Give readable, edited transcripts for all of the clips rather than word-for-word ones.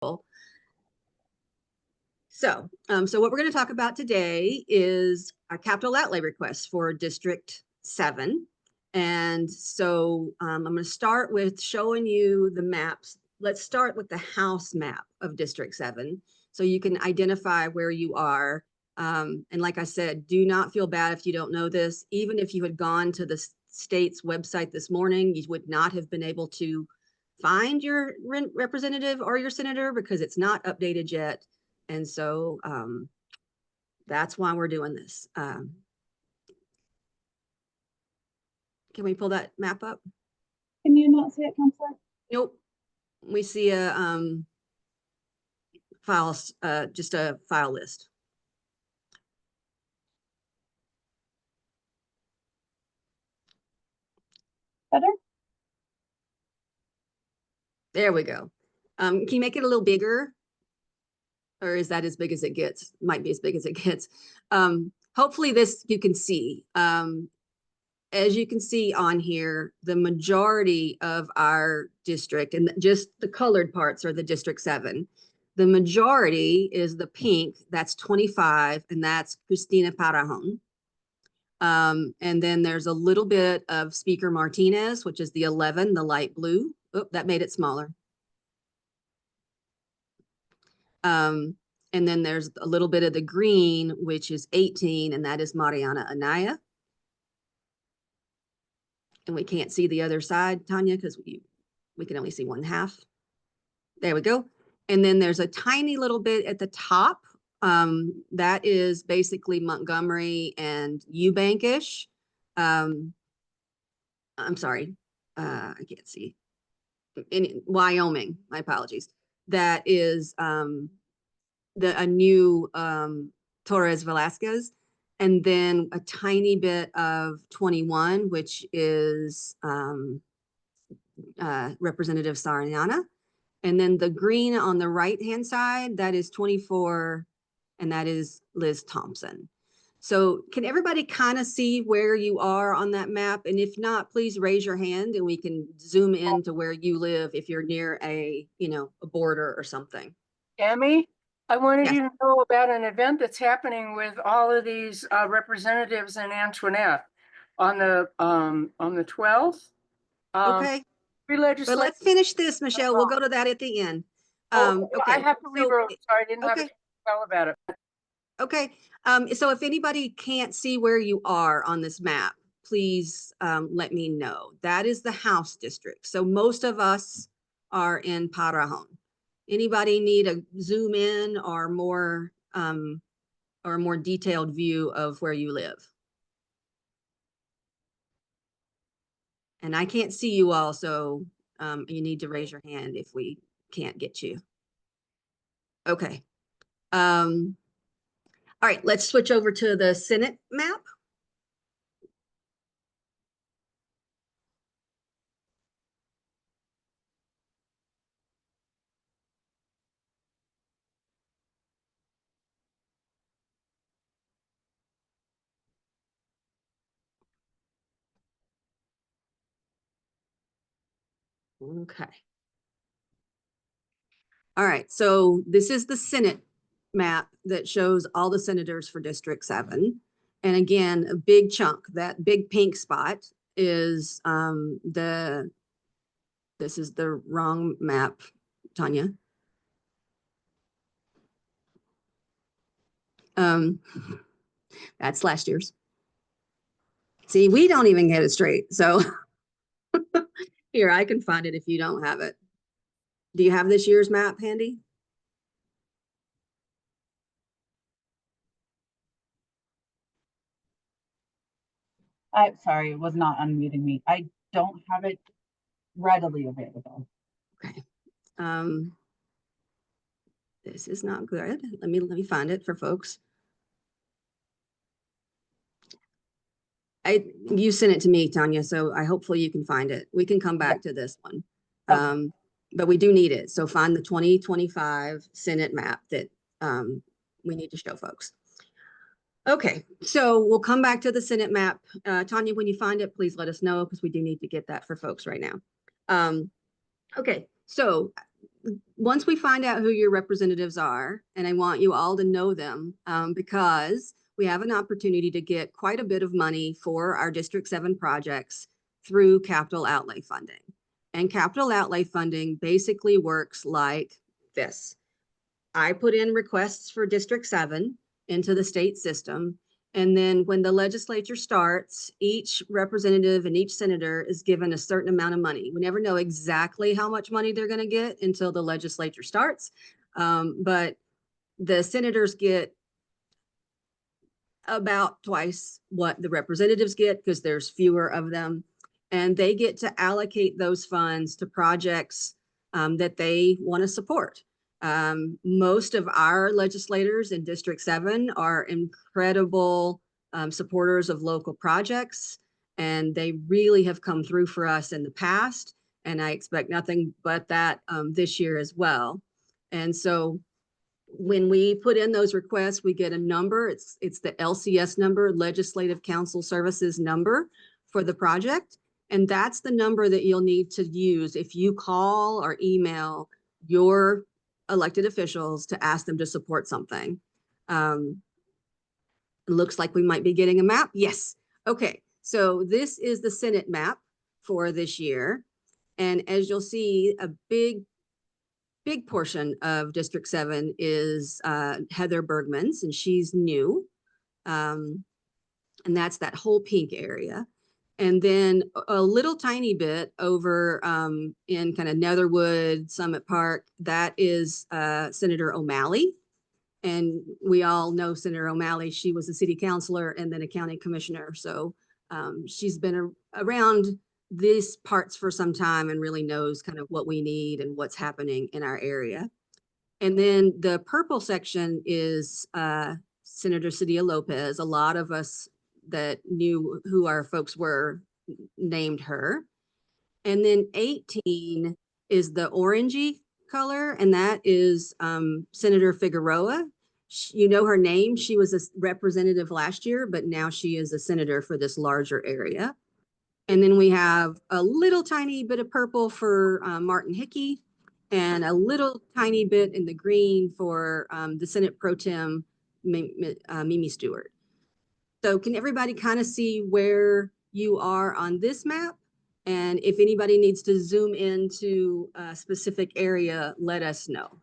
So what we're going to talk about today is our capital outlay request for District 7. And so I'm going to start with showing you the maps. Let's start with the house map of District 7 so you can identify where you are. And like I said, do not feel bad if you don't know this. Even if you had gone to the state's website this morning, you would not have been able to find your representative or your senator because it's not updated yet. And so that's why we're doing this. Can we pull that map up? Can you not see it, Councilor? Nope. We see a files, just a file list. Better? There we go. Can you make it a little bigger? Or is that as big as it gets? Might be as big as it gets. Hopefully this you can see. As you can see on here, the majority of our district, and just the colored parts are the District 7. The majority is the pink, that's 25, and that's Cristina Parajon. And then there's a little bit of Speaker Martinez, which is the 11, the light blue. Oh, that made it smaller. And then there's a little bit of the green, which is 18, and that is Mariana Anaya. And we can't see the other side, Tanya, because we can only see one half. There we go. And then there's a tiny little bit at the top. That is basically Montgomery and Eubank-ish. I'm sorry, I can't see. In Wyoming, my apologies. That is a new Torres Velasquez, and then a tiny bit of 21, which is Representative Sariñana. And then the green on the right-hand side, that is 24, and that is Liz Thompson. So can everybody kind of see where you are on that map? And if not, please raise your hand and we can zoom in to where you live if you're near a border or something. Tammy, I wanted you to know about an event that's happening with all of these representatives in Antoinette on the 12th. Okay. But let's finish this, Michelle. We'll go to that at the end. Okay. I have to leave early. Sorry, I didn't have to tell about it. Okay. So if anybody can't see where you are on this map, please let me know. That is the House district. So most of us are in Parajon. Anybody need a zoom in or more detailed view of where you live? And I can't see you all, so you need to raise your hand if we can't get you. Okay. All right, let's switch over to the Senate map. Okay. All right, so this is the Senate map that shows all the senators for District 7. And again, a big chunk, that big pink spot is this is the wrong map, Tanya. That's last year's. See, we don't even get it straight. So here, I can find it if you don't have it. Do you have this year's map handy? I'm sorry, it was not unmuting me. I don't have it readily available. Okay. This is not good. Let me find it for folks. You sent it to me, Tanya, so hopefully you can find it. We can come back to this one. Okay. But we do need it. So find the 2025 Senate map that we need to show folks. Okay, so we'll come back to the Senate map. Tanya, when you find it, please let us know because we do need to get that for folks right now. Okay, so once we find out who your representatives are, and I want you all to know them, because we have an opportunity to get quite a bit of money for our District 7 projects through capital outlay funding. And capital outlay funding basically works like this. I put in requests for District 7 into the state system. And then when the legislature starts, each representative and each senator is given a certain amount of money. We never know exactly how much money they're going to get until the legislature starts. But the senators get about twice what the representatives get because there's fewer of them. And they get to allocate those funds to projects that they want to support. Most of our legislators in District 7 are incredible supporters of local projects, and they really have come through for us in the past. And I expect nothing but that this year as well. And so when we put in those requests, we get a number. It's the LCS number, Legislative Council Services number for the project. And that's the number that you'll need to use if you call or email your elected officials to ask them to support something. It looks like we might be getting a map. Yes. Okay. So this is the Senate map for this year. And as you'll see, a big portion of District 7 is Heather Bergman's, and she's new. And that's that whole pink area. And then a little tiny bit over in kind of Netherwood, Summit Park, that is Senator O'Malley. And we all know Senator O'Malley. She was a city councilor and then a county commissioner. So she's been around these parts for some time and really knows kind of what we need and what's happening in our area. And then the purple section is Senator Cedillo Lopez. A lot of us that knew who our folks were named her. And then 18 is the orangey color, and that is Senator Figueroa. You know her name. She was a representative last year, but now she is a senator for this larger area. And then we have a little tiny bit of purple for Martin Hickey, and a little tiny bit in the green for the Senate Pro Tem Mimi Stewart. So can everybody kind of see where you are on this map? And if anybody needs to zoom into a specific area, let us know.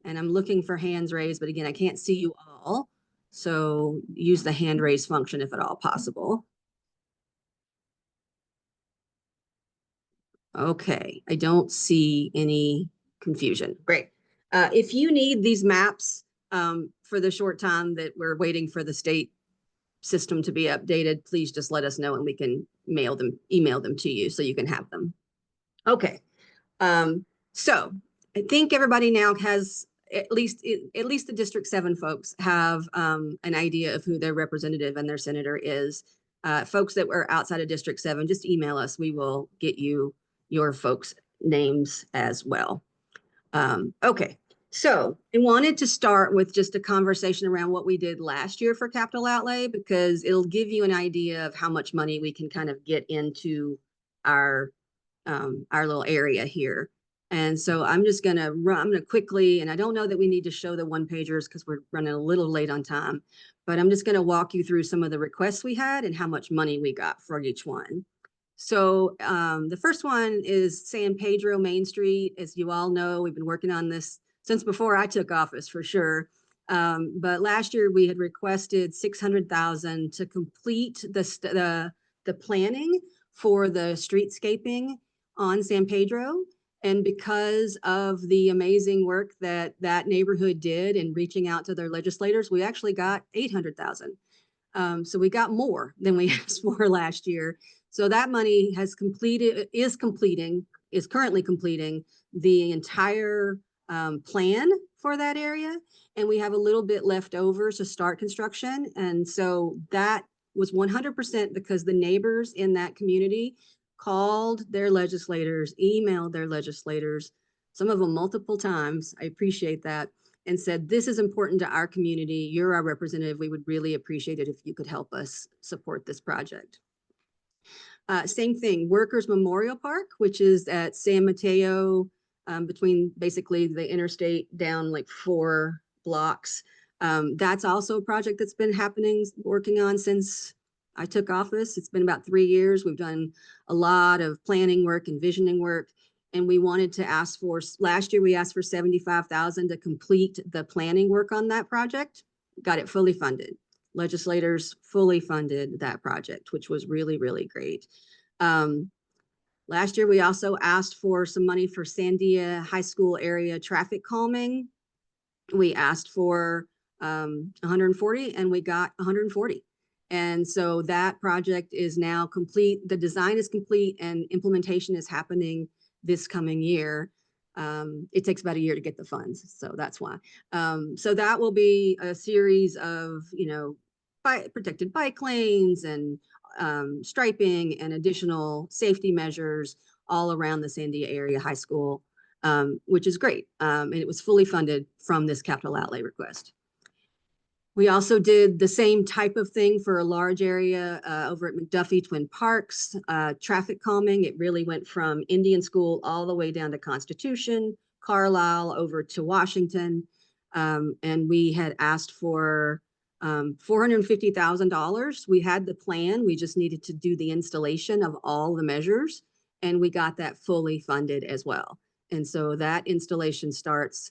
And I'm looking for hands raised, but again, I can't see you all. So use the hand raise function if at all possible. Okay, I don't see any confusion. Great. If you need these maps for the short time that we're waiting for the state system to be updated, please just let us know and we can email them to you so you can have them. Okay. So I think everybody now has at least the District 7 folks have an idea of who their representative and their senator is. Folks that were outside of District 7, just email us. We will get you your folks' names as well. Okay. So I wanted to start with just a conversation around what we did last year for capital outlay, because it'll give you an idea of how much money we can kind of get into our little area here. And so I'm just going to run, I'm going to quickly, and I don't know that we need to show the one pagers because we're running a little late on time, but I'm just going to walk you through some of the requests we had and how much money we got for each one. So the first one is San Pedro Main Street. As you all know, we've been working on this since before I took office for sure. But last year we had requested $600,000 to complete the planning for the streetscaping on San Pedro. And because of the amazing work that that neighborhood did in reaching out to their legislators, we actually got $800,000. So we got more than we asked for last year. So that money has is currently completing the entire plan for that area. And we have a little bit left over to start construction. And so that was 100% because the neighbors in that community called their legislators, emailed their legislators, some of them multiple times. I appreciate that. And said, this is important to our community. You're our representative. We would really appreciate it if you could help us support this project. Same thing, Workers Memorial Park, which is at San Mateo between basically the interstate down like 4 blocks. That's also a project that's been happening, working on since I took office. It's been about 3 years. We've done a lot of planning work and visioning work. And we wanted to ask for, last year we asked for 75,000 to complete the planning work on that project. Got it fully funded. Legislators fully funded that project, which was really, really great. Last year, we also asked for some money for Sandia High School area traffic calming. We asked for 140 and we got 140. And so that project is now complete. The design is complete and implementation is happening this coming year. It takes about a year to get the funds, so that's why. So that will be a series of, protected bike lanes and striping and additional safety measures all around the Sandia area high school, which is great. And it was fully funded from this capital outlay request. We also did the same type of thing for a large area over at McDuffie Twin Parks, traffic calming. It really went from Indian School all the way down to Constitution, Carlisle over to Washington. And we had asked for $450,000. We had the plan. We just needed to do the installation of all the measures, and we got that fully funded as well. And so that installation starts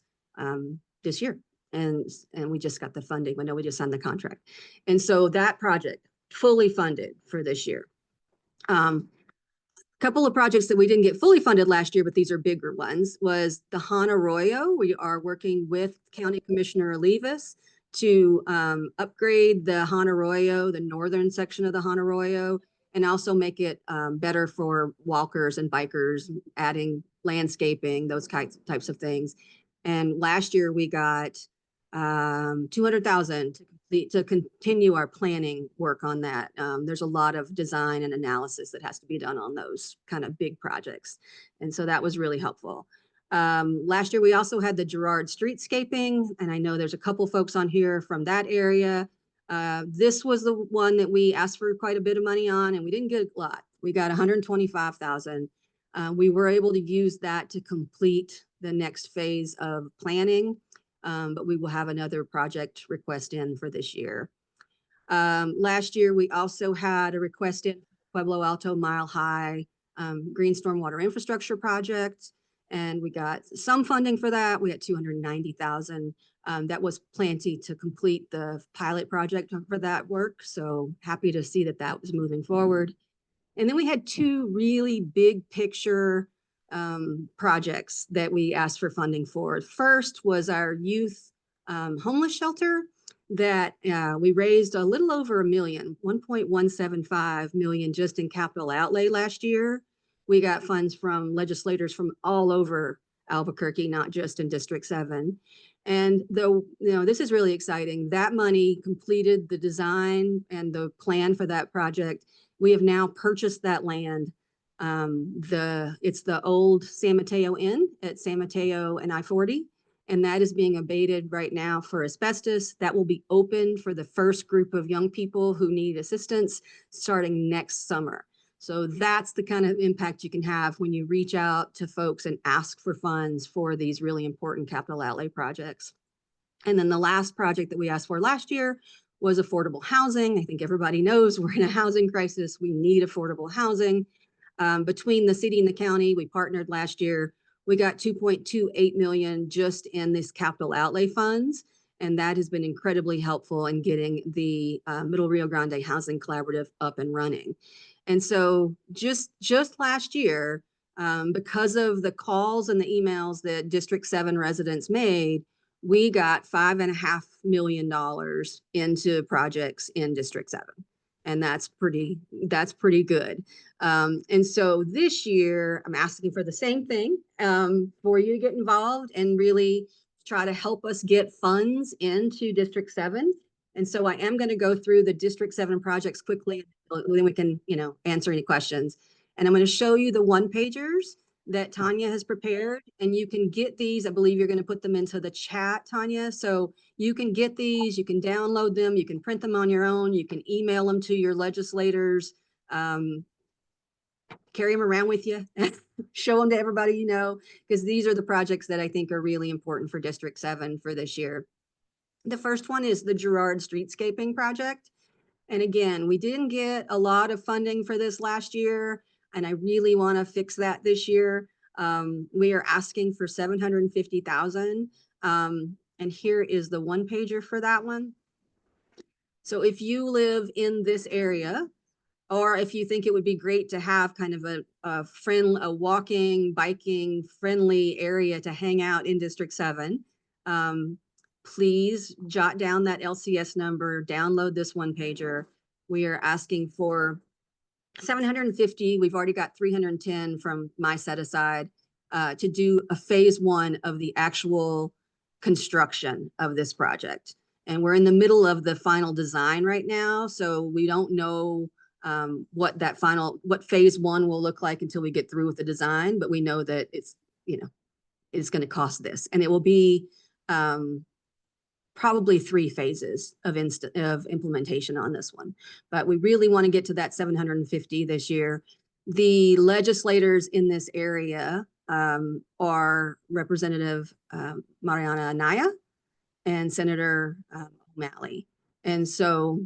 this year. And we just got the funding. I know we just signed the contract. And so that project fully funded for this year. Couple of projects that we didn't get fully funded last year, but these are bigger ones, was the Han Arroyo. We are working with County Commissioner Olivas to upgrade the Han Arroyo, the northern section of the Han Arroyo, and also make it better for walkers and bikers, adding landscaping, those types of things. And last year we got 200,000 to continue our planning work on that. There's a lot of design and analysis that has to be done on those kind of big projects. And so that was really helpful. Last year, we also had the Girard streetscaping, and I know there's a couple folks on here from that area. This was the one that we asked for quite a bit of money on, and we didn't get a lot. We got 125,000. We were able to use that to complete the next phase of planning. But we will have another project request in for this year. Last year, we also had a request in Pueblo Alto Mile High Green Stormwater Infrastructure Project, and we got some funding for that. We had 290,000. That was plenty to complete the pilot project for that work. So happy to see that that was moving forward. And then we had 2 really big picture projects that we asked for funding for. First was our youth homeless shelter that we raised a little over $1 million, 1.175 million just in capital outlay last year. We got funds from legislators from all over Albuquerque, not just in District 7. And though, this is really exciting, that money completed the design and the plan for that project. We have now purchased that land. It's the old San Mateo Inn at San Mateo and I-40, and that is being abated right now for asbestos. That will be open for the first group of young people who need assistance starting next summer. So that's the kind of impact you can have when you reach out to folks and ask for funds for these really important capital outlay projects. And then the last project that we asked for last year was affordable housing. I think everybody knows we're in a housing crisis. We need affordable housing. Between the city and the county, we partnered last year. We got 2.28 million just in this capital outlay funds, and that has been incredibly helpful in getting the Middle Rio Grande Housing Collaborative up and running. And so just last year, because of the calls and the emails that District 7 residents made, we got $5.5 million into projects in District 7. And that's pretty good. And so this year, I'm asking for the same thing for you to get involved and really try to help us get funds into District 7. And so I am going to go through the District 7 projects quickly, then we can, answer any questions. And I'm going to show you the one-pagers that Tanya has prepared, and you can get these. I believe you're going to put them into the chat, Tanya. So you can get these, you can download them, you can print them on your own, you can email them to your legislators. carry them around with you, show them to everybody you know, because these are the projects that I think are really important for District 7 for this year. The first one is the Girard Streetscaping Project. And again, we didn't get a lot of funding for this last year, and I really want to fix that this year. We are asking for 750,000. And here is the one pager for that one. So if you live in this area, or if you think it would be great to have kind of a walking, biking friendly area to hang out in District 7, please jot down that LCS number, download this one pager. We are asking for 750. We've already got 310 from my set aside to do a phase 1 of the actual construction of this project. And we're in the middle of the final design right now, so we don't know what phase 1 will look like until we get through with the design, but we know that it's going to cost this, and it will be probably 3 phases of implementation on this one. But we really want to get to that 750 this year. The legislators in this area are Representative Mariana Anaya and Senator O'Malley. And so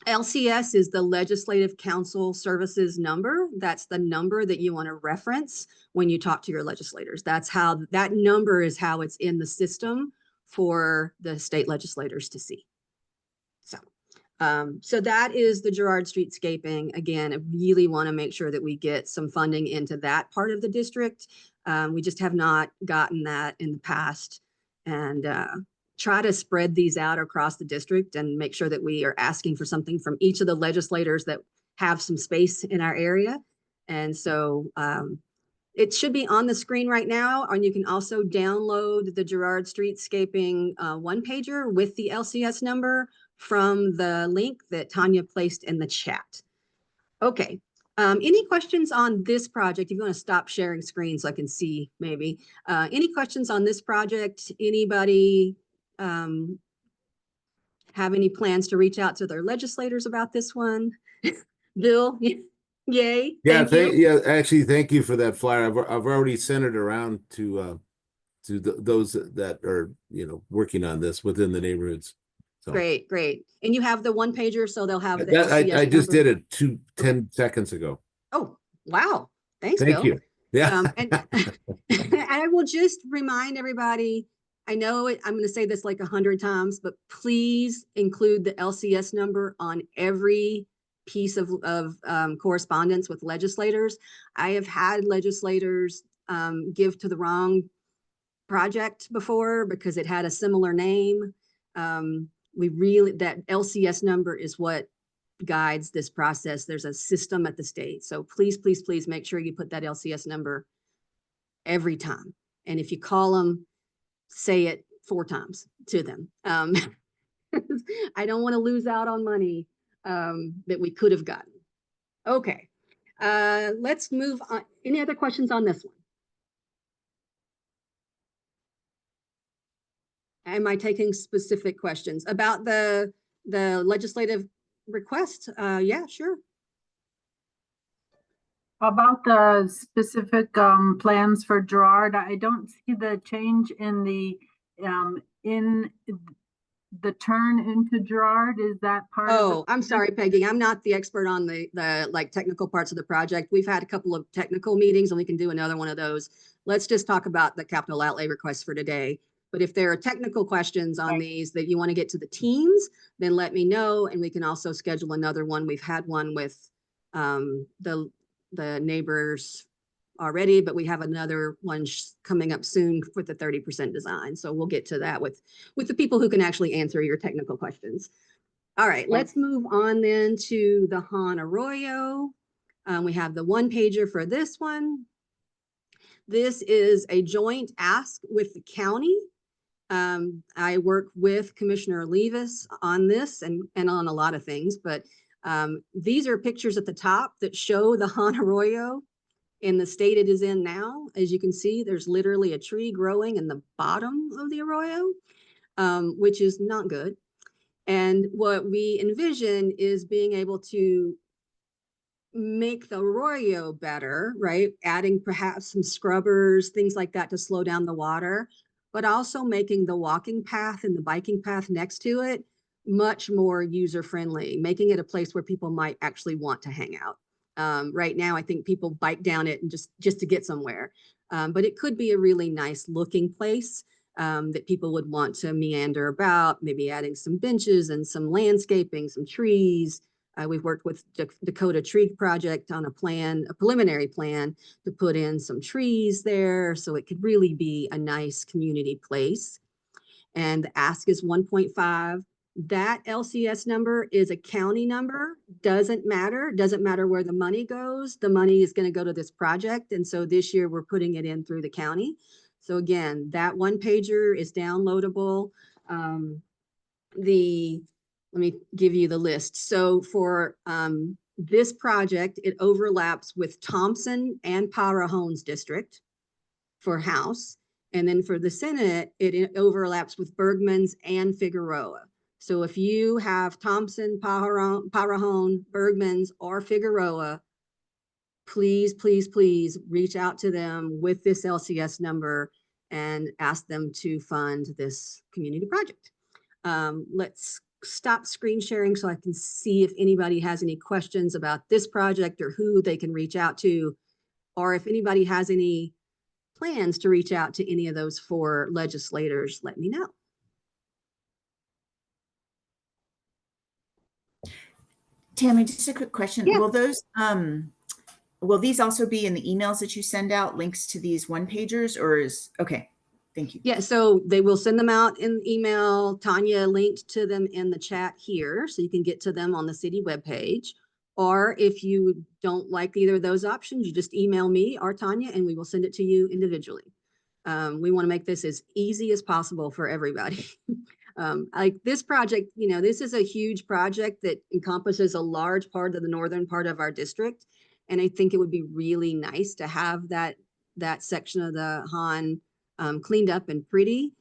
LCS is the Legislative Council Services number. That's the number that you want to reference when you talk to your legislators. That's how that number is how it's in the system for the state legislators to see. So that is the Girard Streetscaping. Again, I really want to make sure that we get some funding into that part of the district. We just have not gotten that in the past, and try to spread these out across the district and make sure that we are asking for something from each of the legislators that have some space in our area. And so it should be on the screen right now, and you can also download the Girard Streetscaping one pager with the LCS number from the link that Tanya placed in the chat. Okay, any questions on this project? If you want to stop sharing screen so I can see maybe. Any questions on this project? Anybody have any plans to reach out to their legislators about this one? Bill, yay. Yeah, thank you. actually, thank you for that flyer. I've already sent it around to those that are working on this within the neighborhoods. So Great. And you have the one pager, so they'll have the LCS I just number. did it 10 seconds ago. Oh, wow. Thanks, Thank Bill. you. Yeah. And I will just remind everybody, I know I'm going to say this like 100 times, but please include the LCS number on every piece of correspondence with legislators. I have had legislators give to the wrong project before because it had a similar name. That LCS number is what guides this process. There's a system at the state. So please make sure you put that LCS number every time. And if you call them, say it 4 times to them. I don't want to lose out on money that we could have gotten. Okay, let's move on. Any other questions on this one? Am I taking specific questions about the legislative request? Yeah, sure. About the specific plans for Girard, I don't see the change in the turn into Girard. Is that part of Oh, I'm sorry, Peggy. I'm not the expert on the like technical parts of the project. We've had a couple of technical meetings and we can do another one of those. Let's just talk about the capital outlay requests for today. But if there are technical questions on these that you want to get to the teams, then let me know, and we can also schedule another one. We've had one with the neighbors already, but we have another one coming up soon with the 30% design. So we'll get to that with the people who can actually answer your technical questions. All right, let's move on then to the Han Arroyo. We have the one pager for this one. This is a joint ask with the county. I work with Commissioner Levis on this and on a lot of things, but these are pictures at the top that show the Han Arroyo in the state it is in now. As you can see, there's literally a tree growing in the bottom of the arroyo, which is not good. And what we envision is being able to make the arroyo better, right? Adding perhaps some scrubbers, things like that to slow down the water, but also making the walking path and the biking path next to it much more user-friendly, making it a place where people might actually want to hang out. Right now, I think people bike down it and just to get somewhere. But it could be a really nice looking place that people would want to meander about, maybe adding some benches and some landscaping, some trees. We've worked with Dakota Tree Project on a preliminary plan to put in some trees there. So it could really be a nice community place. And the ask is 1.5. That LCS number is a county number. Doesn't matter where the money goes. The money is going to go to this project. And so this year we're putting it in through the county. So again, that one pager is downloadable. Let me give you the list. So for this project, it overlaps with Thompson and Parahones District for House. And then for the Senate, it overlaps with Bergman's and Figueroa. So if you have Thompson, Parahones, Bergman's, or Figueroa, please, please, please reach out to them with this LCS number and ask them to fund this community project. Let's stop screen sharing so I can see if anybody has any questions about this project or who they can reach out to, or if anybody has any plans to reach out to any of those 4 legislators, let me know. Tammy, just a quick question. Yeah. Will those, will these also be in the emails that you send out, links to these one pagers, or is, okay, thank you. Yeah, so they will send them out in email. Tanya linked to them in the chat here, so you can get to them on the city webpage. Or if you don't like either of those options, you just email me or Tanya and we will send it to you individually. We want to make this as easy as possible for everybody. Like this project, you know, this is a huge project that encompasses a large part of the northern part of our district. And I think it would be really nice to have that section of the Han cleaned up and pretty.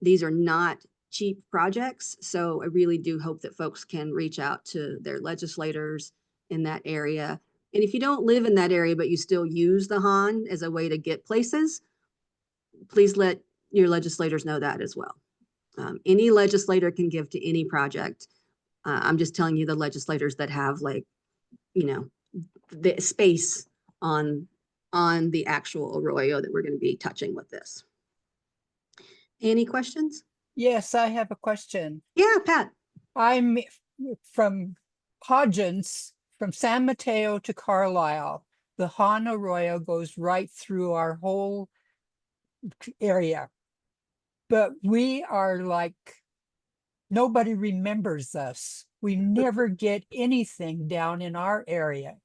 These are not cheap projects. So I really do hope that folks can reach out to their legislators in that area. And if you don't live in that area, but you still use the Han as a way to get places, please let your legislators know that as well. Any legislator can give to any project. I'm just telling you the legislators that have, like, you know, the space on the actual arroyo that we're going to be touching with this. Any questions? Yes, I have a question. Yeah, Pat. I'm from Hodgins, from San Mateo to Carlisle. The Han Arroyo goes right through our whole area. But we are like, nobody remembers us. We never get anything down in our area.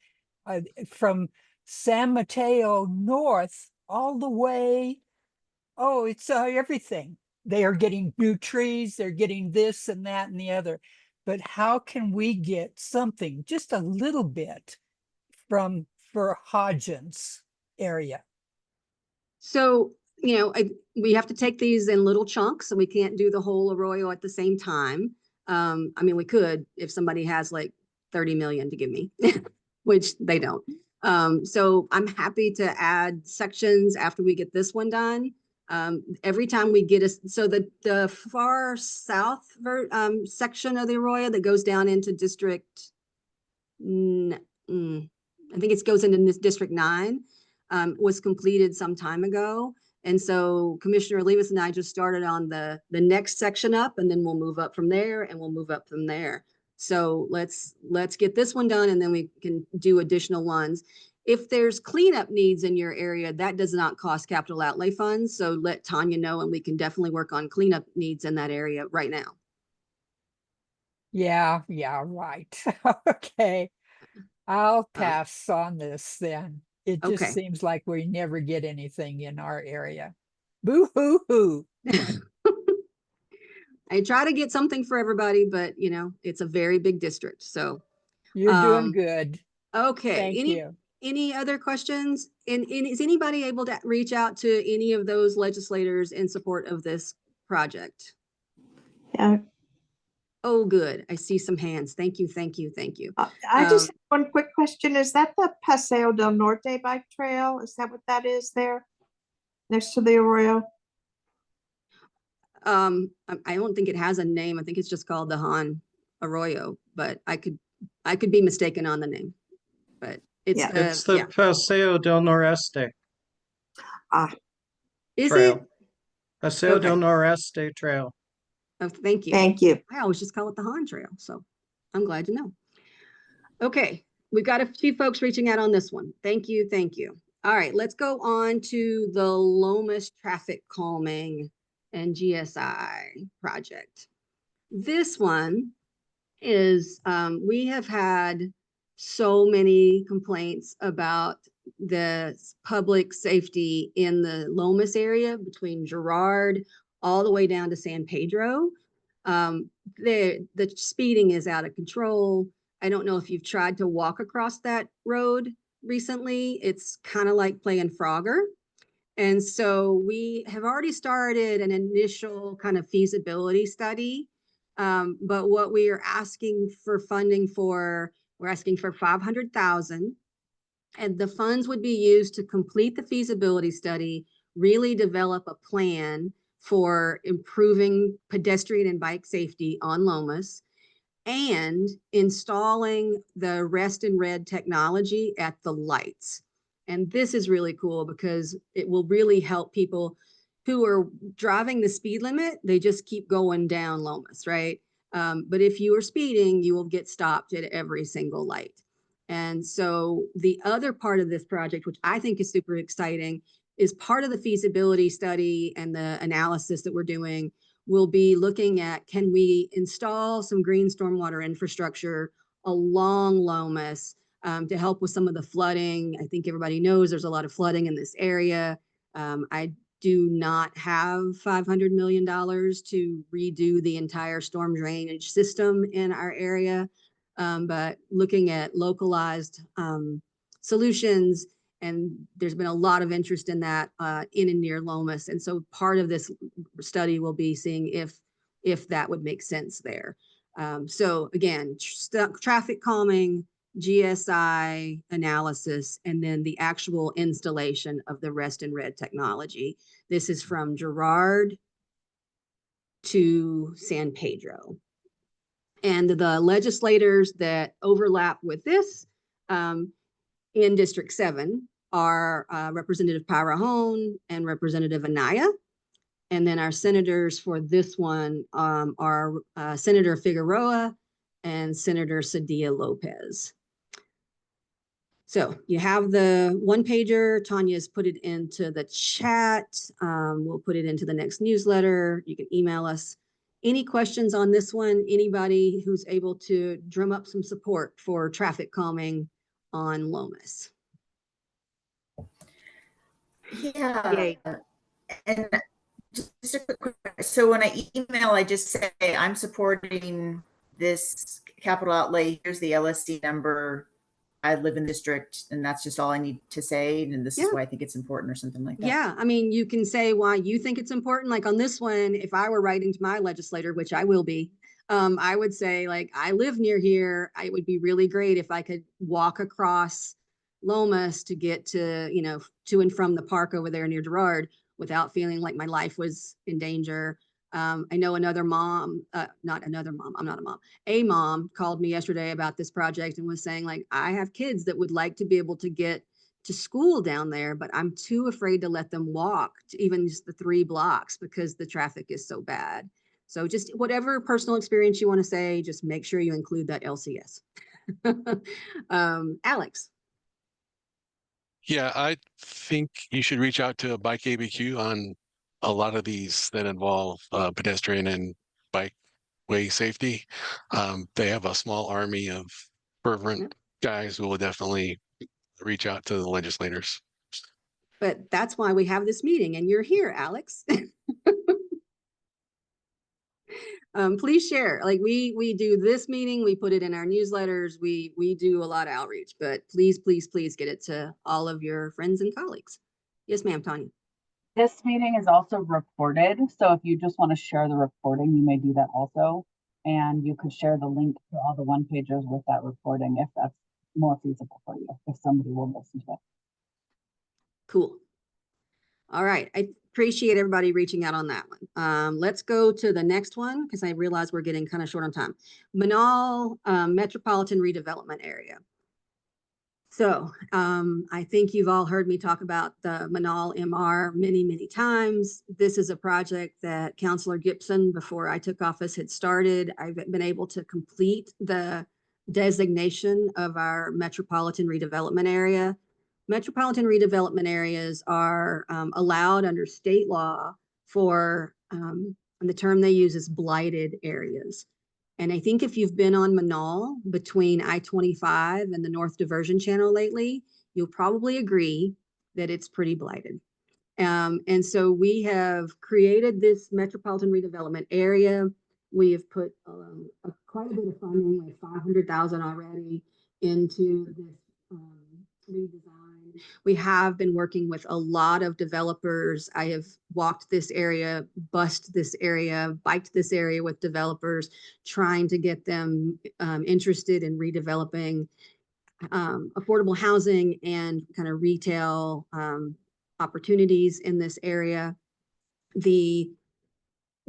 From San Mateo north all the way, oh, it's everything. They are getting new trees, they're getting this and that and the other. But how can we get something, just a little bit, for Hodgins area? So, you know, we have to take these in little chunks, so we can't do the whole arroyo at the same time. I mean, we could if somebody has like 30 million to give me, which they don't. So I'm happy to add sections after we get this one done. Every time we get so the far south section of the arroyo that goes down into district, I think it goes into district 9, was completed some time ago. And so Commissioner Levis and I just started on the next section up, and then we'll move up from there and we'll move up from there. So let's get this one done, and then we can do additional ones. If there's cleanup needs in your area, that does not cost capital outlay funds. So let Tanya know, and we can definitely work on cleanup needs in that area right now. Yeah, right. Okay. I'll pass on this then. It just Okay. seems like we never get anything in our area. Boo-hoo-hoo. I try to get something for everybody, but you know, it's a very big district. So You're doing good. okay. Thank you. Any other questions? And is anybody able to reach out to any of those legislators in support of this project? Yeah. Oh, good. I see some hands. Thank you, thank you, thank you. I just have one quick question. Is that the Paseo del Norte bike trail? Is that what that is there? Next to the Arroyo? I don't think it has a name. I think it's just called the Han Arroyo, but I could be mistaken on the name. But it's Yeah. It's the yeah. Paseo del Noreste Ah, Is trail. it? Paseo Okay. del Noreste Trail. Oh, thank you. thank you. I always just call it the Han Trail, so I'm glad to know. Okay, we've got a few folks reaching out on this one. Thank you, thank you. All right, let's go on to the Lomas traffic calming and GSI project. This one is, we have had so many complaints about the public safety in the Lomas area between Girard all the way down to San Pedro. The speeding is out of control. I don't know if you've tried to walk across that road recently. It's kind of like playing Frogger. And so we have already started an initial kind of feasibility study. But what we are asking for funding for, we're asking for 500,000. And the funds would be used to complete the feasibility study, really develop a plan for improving pedestrian and bike safety on Lomas, and installing the Rest in Red technology at the lights. And this is really cool because it will really help people who are driving the speed limit. They just keep going down Lomas, right? But if you are speeding, you will get stopped at every single light. And so the other part of this project, which I think is super exciting, is part of the feasibility study and the analysis that we're doing. We'll be looking at, can we install some green stormwater infrastructure along Lomas to help with some of the flooding? I think everybody knows there's a lot of flooding in this area. I do not have $500 million to redo the entire storm drainage system in our area. But looking at localized solutions, and there's been a lot of interest in that in and near Lomas. And so part of this study will be seeing if that would make sense there. So again, traffic calming, GSI analysis, and then the actual installation of the Rest in Red technology. This is from Girard to San Pedro. And the legislators that overlap with this in District 7 are Representative Parahone and Representative Anaya. And then our senators for this one are Senator Figueroa and Senator Sadia Lopez. So you have the one pager. Tanya's put it into the chat. We'll put it into the next newsletter. You can email us. Any questions on this one? Anybody who's able to drum up some support for traffic calming on Lomas? Yeah. Yay. And just a quick, so when I email, I just say, I'm supporting this capital outlay. Here's the LSD number. I live in the district, and that's just all I need to say. And this is why I think it's important, or something like that. Yeah, I mean, you can say why you think it's important. Like on this one, if I were writing to my legislator, which I will be, I would say, like, I live near here. It would be really great if I could walk across Lomas to get to, you know, to and from the park over there near Girard without feeling like my life was in danger. I know another mom, not another mom, I'm not a mom, a mom called me yesterday about this project and was saying, like, I have kids that would like to be able to get to school down there, but I'm too afraid to let them walk to even just the 3 blocks because the traffic is so bad. So just whatever personal experience you want to say, just make sure you include that LCS. Alex. Yeah, I think you should reach out to Bike ABQ on a lot of these that involve pedestrian and bikeway safety. They have a small army of fervent guys who will definitely reach out to the legislators. But that's why we have this meeting and you're here, Alex. Please share. Like we do this meeting, we put it in our newsletters, we do a lot of outreach, but please, please, please get it to all of your friends and colleagues. Yes, ma'am, Tanya. This meeting is also recorded, so if you just want to share the recording, you may do that also. And you could share the link to all the one pagers with that recording if that's more feasible for you, if somebody will listen to it. Cool. All right. I appreciate everybody reaching out on that one. Let's go to the next one because I realize we're getting kind of short on time. Manal Metropolitan Redevelopment Area. So I think you've all heard me talk about the Manal MR many, many times. This is a project that Councilor Gibson, before I took office, had started. I've been able to complete the designation of our metropolitan redevelopment area. Metropolitan redevelopment areas are allowed under state law for, and the term they use is blighted areas. And I think if you've been on Manal between I-25 and the North Diversion Channel lately, you'll probably agree that it's pretty blighted. And so we have created this metropolitan redevelopment area. We have put quite a bit of funding, like 500,000 already, into this redesign. We have been working with a lot of developers. I have walked this area, bussed this area, biked this area with developers, trying to get them interested in redeveloping affordable housing and kind of retail opportunities in this area. The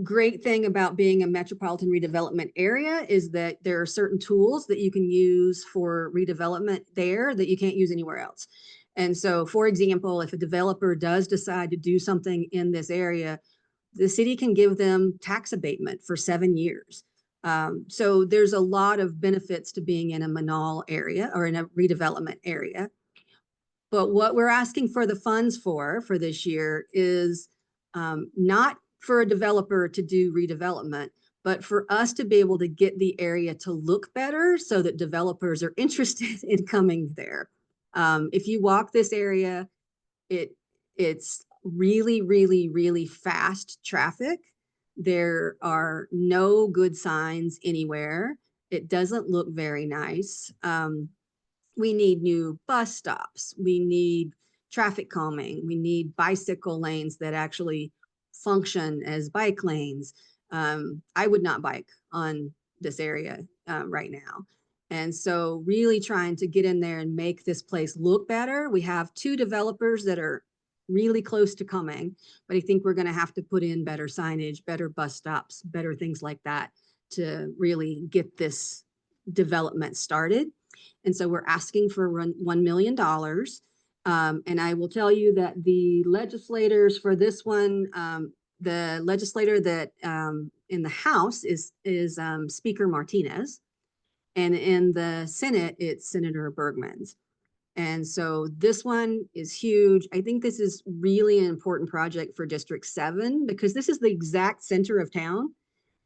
great thing about being a metropolitan redevelopment area is that there are certain tools that you can use for redevelopment there that you can't use anywhere else. And so, for example, if a developer does decide to do something in this area, the city can give them tax abatement for 7 years. So there's a lot of benefits to being in a Manal area or in a redevelopment area. But what we're asking for the funds for this year is not for a developer to do redevelopment, but for us to be able to get the area to look better so that developers are interested in coming there. If you walk this area, it's really, really, really fast traffic. There are no good signs anywhere. It doesn't look very nice. We need new bus stops. We need traffic calming. We need bicycle lanes that actually function as bike lanes. I would not bike on this area right now. And so really trying to get in there and make this place look better. We have 2 developers that are really close to coming, but I think we're going to have to put in better signage, better bus stops, better things like that to really get this development started. And so we're asking for $1 million. And I will tell you that the legislators for this one, the legislator that in the House is Speaker Martinez. And in the Senate, it's Senator Bergman's. And so this one is huge. I think this is really an important project for District 7 because this is the exact center of town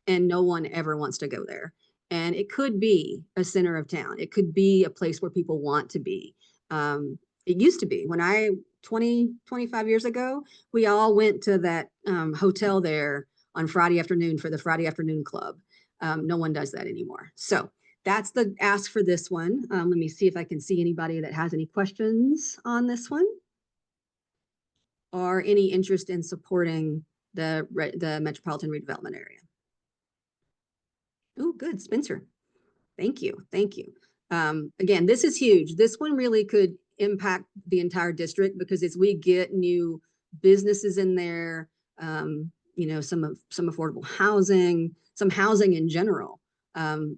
and no one ever wants to go there. And it could be a center of town. It could be a place where people want to be. It used to be when 25 years ago, we all went to that hotel there on Friday afternoon for the Friday afternoon club. No one does that anymore. So that's the ask for this one. Let me see if I can see anybody that has any questions on this one or any interest in supporting the metropolitan redevelopment area. Oh, good, Spencer. Thank you, thank you. Again, this is huge. This one really could impact the entire district because as we get new businesses in there, you know, some affordable housing, some housing in general,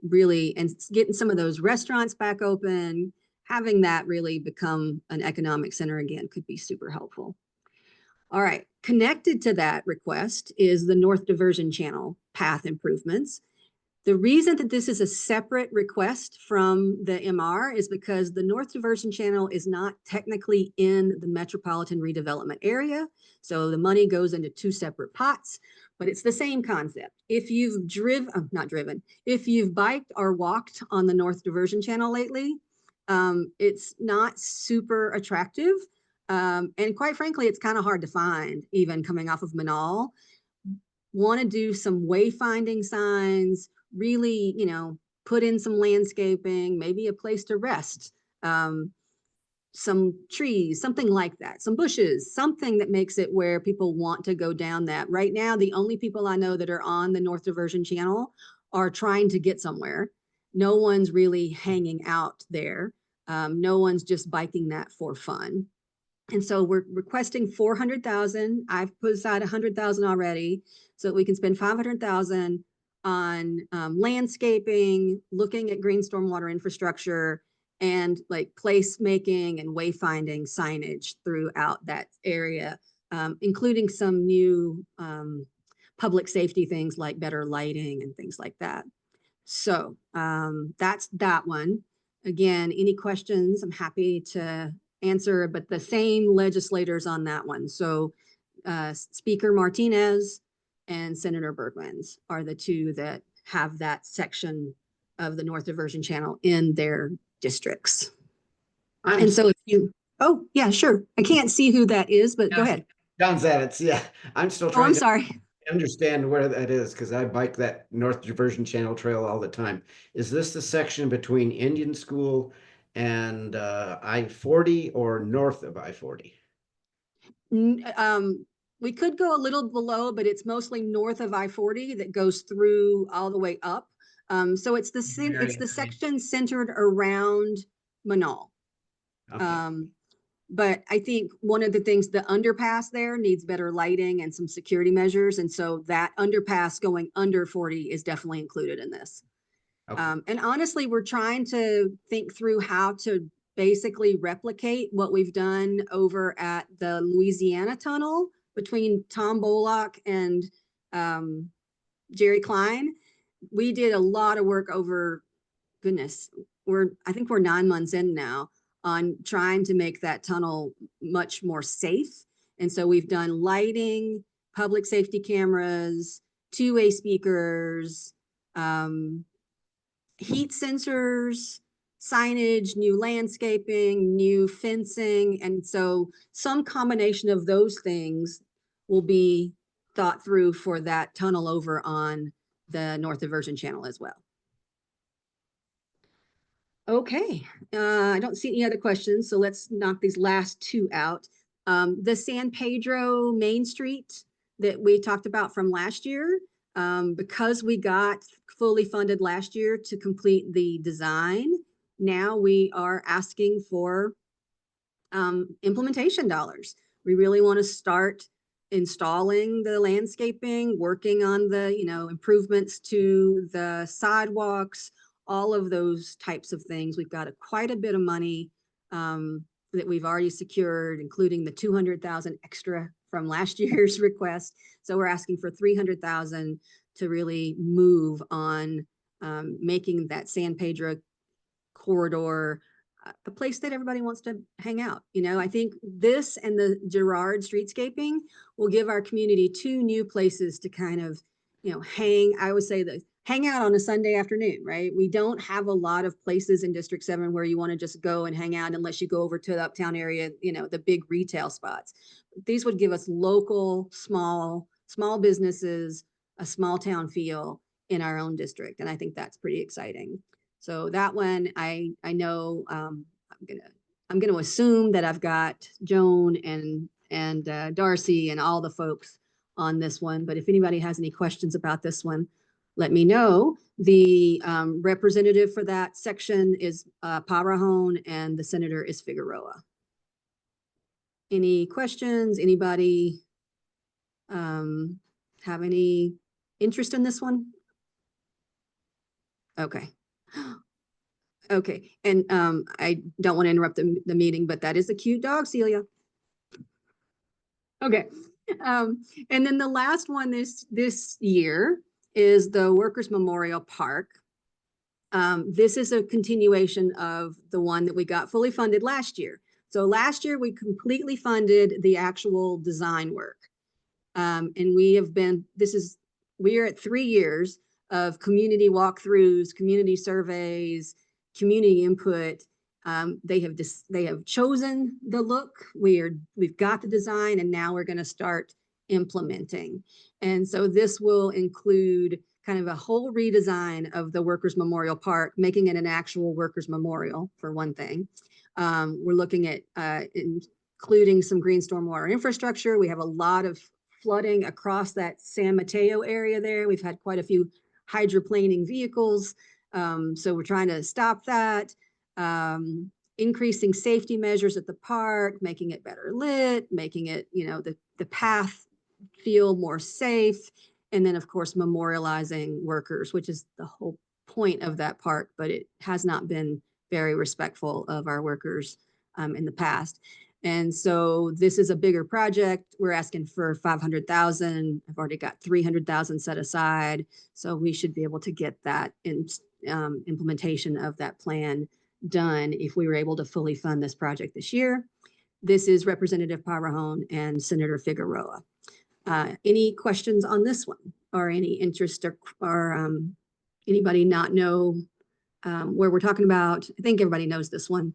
really, and getting some of those restaurants back open, having that really become an economic center again could be super helpful. All right, connected to that request is the North Diversion Channel path improvements. The reason that this is a separate request from the MR is because the North Diversion Channel is not technically in the metropolitan redevelopment area. So the money goes into 2 separate pots, but it's the same concept. If you've if you've biked or walked on the North Diversion Channel lately, it's not super attractive. And quite frankly, it's kind of hard to find even coming off of Manal. Want to do some wayfinding signs, really, you know, put in some landscaping, maybe a place to rest, some trees, something like that, some bushes, something that makes it where people want to go down that. Right now, the only people I know that are on the North Diversion Channel are trying to get somewhere. No one's really hanging out there. No one's just biking that for fun. And so we're requesting 400,000. I've put aside 100,000 already, so that we can spend 500,000 on landscaping, looking at green stormwater infrastructure, and like placemaking and wayfinding signage throughout that area, including some new public safety things like better lighting and things like that. So that's that one. Again, any questions, I'm happy to answer, but the same legislators on that one. So Speaker Martinez and Senator Bergmans are the two that have that section of the North Diversion Channel in their districts. And so if you, oh yeah, sure. I can't see who that is, but go ahead. John Zadits, yeah. I'm still Oh, trying I'm to sorry. understand where that is because I bike that North Diversion Channel Trail all the time. Is this the section between Indian School and I-40 or north of I-40? We could go a little below, but it's mostly north of I-40 that goes through all the way up. So it's the section centered around Manal. Okay. But I think one of the things, the underpass there needs better lighting and some security measures. And so that underpass going under 40 is definitely included in this. Okay. And honestly, we're trying to think through how to basically replicate what we've done over at the Louisiana Tunnel between Tom Bullock and Jerry Klein. We did a lot of work over, goodness, I think we're 9 months in now on trying to make that tunnel much more safe. And so we've done lighting, public safety cameras, two-way speakers, heat sensors, signage, new landscaping, new fencing. And so some combination of those things will be thought through for that tunnel over on the North Diversion Channel as well. Okay, I don't see any other questions, so let's knock these last two out. The San Pedro Main Street that we talked about from last year, because we got fully funded last year to complete the design, now we are asking for implementation dollars. We really want to start installing the landscaping, working on the improvements to the sidewalks, all of those types of things. We've got quite a bit of money that we've already secured, including the 200,000 extra from last year's request. So we're asking for 300,000 to really move on making that San Pedro corridor a place that everybody wants to hang out. I think this and the Girard streetscaping will give our community two new places to kind of, I would say that hang out on a Sunday afternoon, right? We don't have a lot of places in District 7 where you want to just go and hang out unless you go over to the uptown area, the big retail spots. These would give us local, small businesses, a small town feel in our own district. And I think that's pretty exciting. So that one, I know I'm gonna assume that I've got Joan and Darcy and all the folks on this one. But if anybody has any questions about this one, let me know. The representative for that section is Parahone, and the senator is Figueroa. Any questions? Anybody have any interest in this one? Okay. Okay, and I don't want to interrupt the meeting, but that is a cute dog, Celia. Okay, and then the last one this year is the Workers' Memorial Park. This is a continuation of the one that we got fully funded last year. So last year we completely funded the actual design work, and we are at 3 years of community walkthroughs, community surveys, community input. They have chosen the look. We've got the design, and now we're going to start implementing. And so this will include kind of a whole redesign of the Workers' Memorial Park, making it an actual Workers' Memorial for one thing. We're looking at including some green stormwater infrastructure. We have a lot of flooding across that San Mateo area there. We've had quite a few hydroplaning vehicles. So we're trying to stop that. Increasing safety measures at the park, making it better lit, making it, the path feel more safe. And then, of course, memorializing workers, which is the whole point of that park, but it has not been very respectful of our workers in the past. And so this is a bigger project. We're asking for 500,000. I've already got 300,000 set aside. So we should be able to get that in implementation of that plan done if we were able to fully fund this project this year. This is Representative Parahone and Senator Figueroa. Any questions on this one, or any interest, or anybody not know where we're talking about? I think everybody knows this one.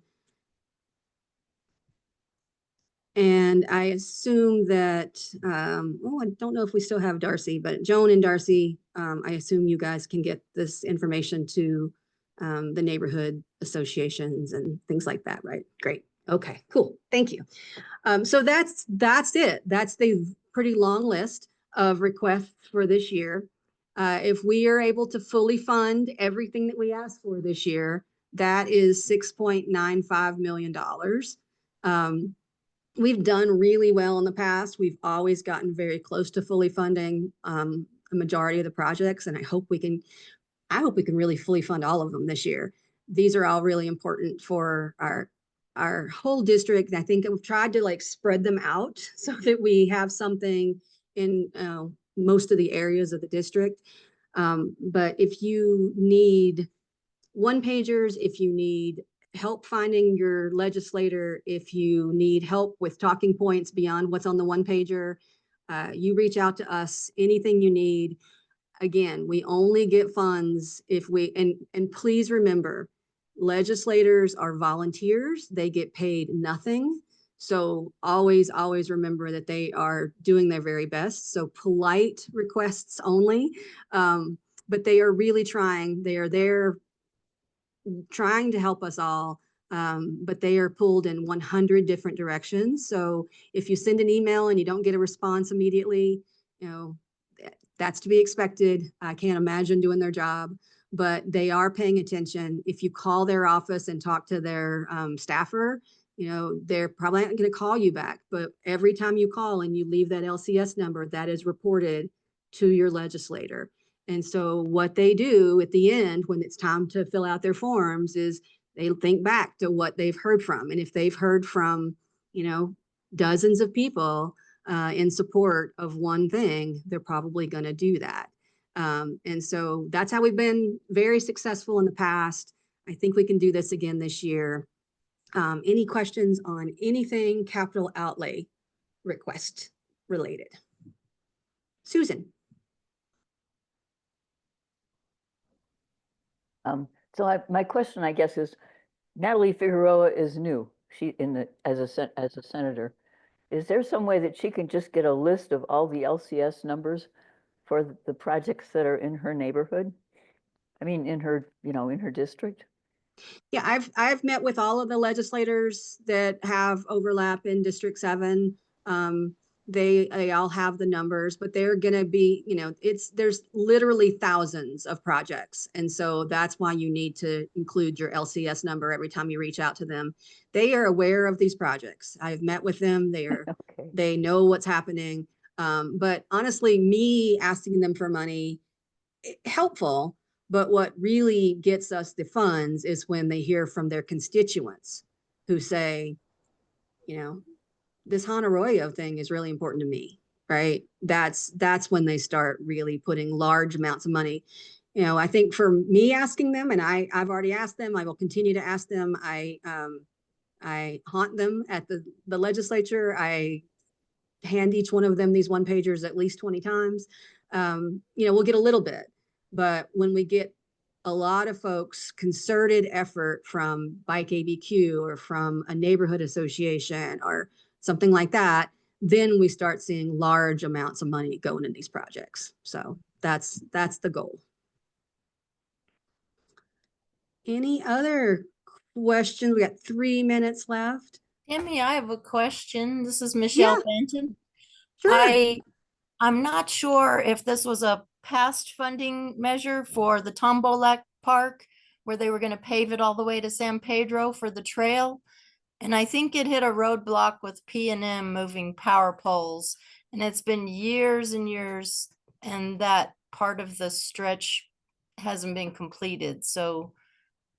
And I assume that, I don't know if we still have Darcy, but Joan and Darcy, I assume you guys can get this information to the neighborhood associations and things like that, right? Great. Okay, cool. Thank you. So that's it. That's the pretty long list of requests for this year. If we are able to fully fund everything that we asked for this year, that is $6.95 million. We've done really well in the past. We've always gotten very close to fully funding a majority of the projects, and I hope we can really fully fund all of them this year. These are all really important for our whole district. I think we've tried to spread them out so that we have something in most of the areas of the district. But if you need one-pagers, if you need help finding your legislator, if you need help with talking points beyond what's on the one-pager, you reach out to us. Anything you need. Again, we only get funds if we, and please remember, legislators are volunteers. They get paid nothing. So always, always remember that they are doing their very best. So polite requests only, but they are really trying. They are there trying to help us all, but they are pulled in 100 different directions. So if you send an email and you don't get a response immediately, that's to be expected. I can't imagine doing their job, but they are paying attention. If you call their office and talk to their staffer, they're probably not going to call you back, but every time you call and you leave that LCS number, that is reported to your legislator. And so what they do at the end, when it's time to fill out their forms, is they think back to what they've heard from. And if they've heard from, dozens of people in support of one thing, they're probably going to do that. And so that's how we've been very successful in the past. I think we can do this again this year. Any questions on anything capital outlay request related? Susan. My question, I guess, is Natalie Figueroa is new. She as a senator. Is there some way that she can just get a list of all the LCS numbers for the projects that are in her neighborhood? I mean, in her district? Yeah, I've met with all of the legislators that have overlap in District 7. They all have the numbers, but they're going to be, there's literally thousands of projects. And so that's why you need to include your LCS number every time you reach out to them. They are aware of these projects. I've met with them. Okay. They know what's happening. But honestly, me asking them for money, helpful, but what really gets us the funds is when they hear from their constituents who say, this Han Arroyo thing is really important to me, right? That's when they start really putting large amounts of money. I think for me asking them, and I've already asked them, I will continue to ask them. I haunt them at the legislature. I hand each one of them these one-pagers at least 20 times. We'll get a little bit, but when we get a lot of folks, concerted effort from Bike ABQ or from a neighborhood association or something like that, then we start seeing large amounts of money going in these projects. So that's the goal. Any other questions? We got 3 minutes left. Tammy, I have a question. This is Michelle Yeah. Benton. Sure. I'm not sure if this was a past funding measure for the Tombolak Park, where they were gonna pave it all the way to San Pedro for the trail. And I think it hit a roadblock with P&M moving power poles. And it's been years and years, and that part of the stretch hasn't been completed. So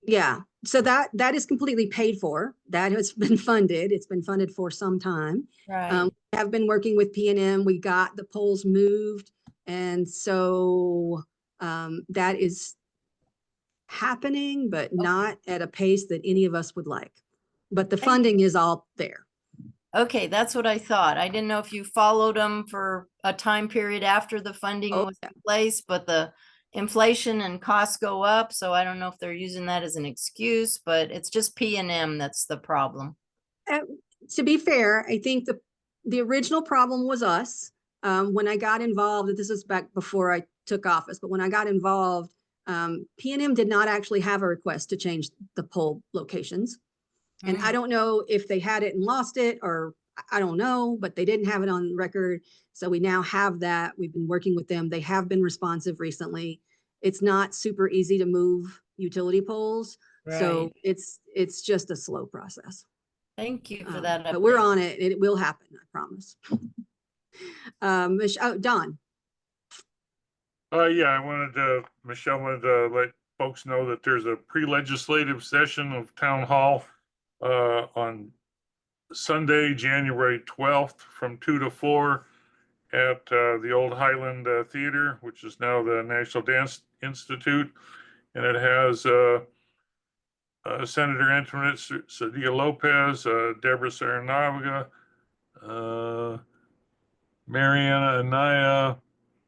Yeah, so that is completely paid for. That has been funded. It's been funded for some time. right. We have been working with P&M. We got the poles moved. And so that is happening, but not at a pace that any of us would like. But the funding is all there. Okay, that's what I thought. I didn't know if you followed them for a time period after the funding Oh, was in place, but the inflation and costs go up. So I don't know if they're using that as an excuse, but it's just P&M that's the problem. To be fair, I think the original problem was us. When I got involved, this is back before I took office, but when I got involved, P&M did not actually have a request to change the pole locations. And I don't know if they had it and lost it, or I don't know, but they didn't have it on record. So we now have that. We've been working with them. They have been responsive recently. It's not super easy to move utility poles. So Right. it's just a slow process. Thank you for that. But we're update. on it. It will happen, I promise. Don. Yeah, Michelle wanted to let folks know that there's a pre-legislative session of Town Hall on Sunday, January 12th from 2 to 4 at the old Highland Theater, which is now the National Dance Institute. And it has Senator Antoinette Sedillo Lopez, Deborah Saranaga, Mariana Anaya,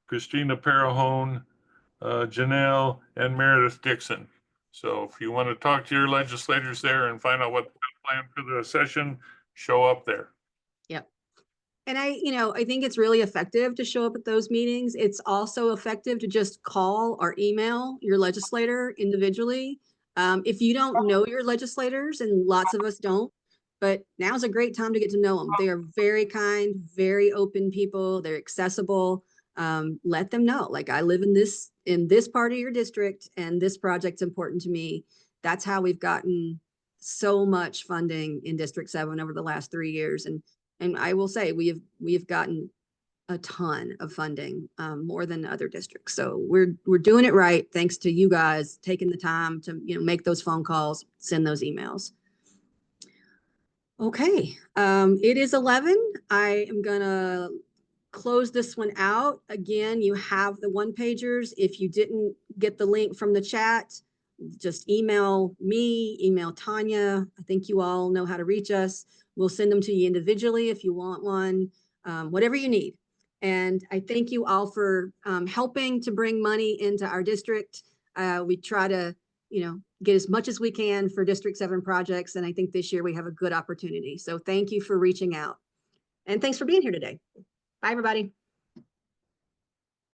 Christina Parahone, Janelle, and Meredith Dixon. So if you want to talk to your legislators there and find out what the plan for the session, show up there. Yep. And I think it's really effective to show up at those meetings. It's also effective to just call or email your legislator individually. If you don't know your legislators, and lots of us don't, but now's a great time to get to know them. They are very kind, very open people. They're accessible. Let them know, like, I live in this part of your district, and this project's important to me. That's how we've gotten so much funding in District 7 over the last 3 years. And I will say we have gotten a ton of funding, more than other districts. So we're doing it right, thanks to you guys taking the time to make those phone calls, send those emails. Okay, it is 11. I am gonna close this one out. Again, you have the one pagers. If you didn't get the link from the chat, just email me, email Tanya. I think you all know how to reach us. We'll send them to you individually if you want one, whatever you need. And I thank you all for helping to bring money into our district. We try to, get as much as we can for District 7 projects. And I think this year we have a good opportunity. So thank you for reaching out. And thanks for being here today. Bye, everybody.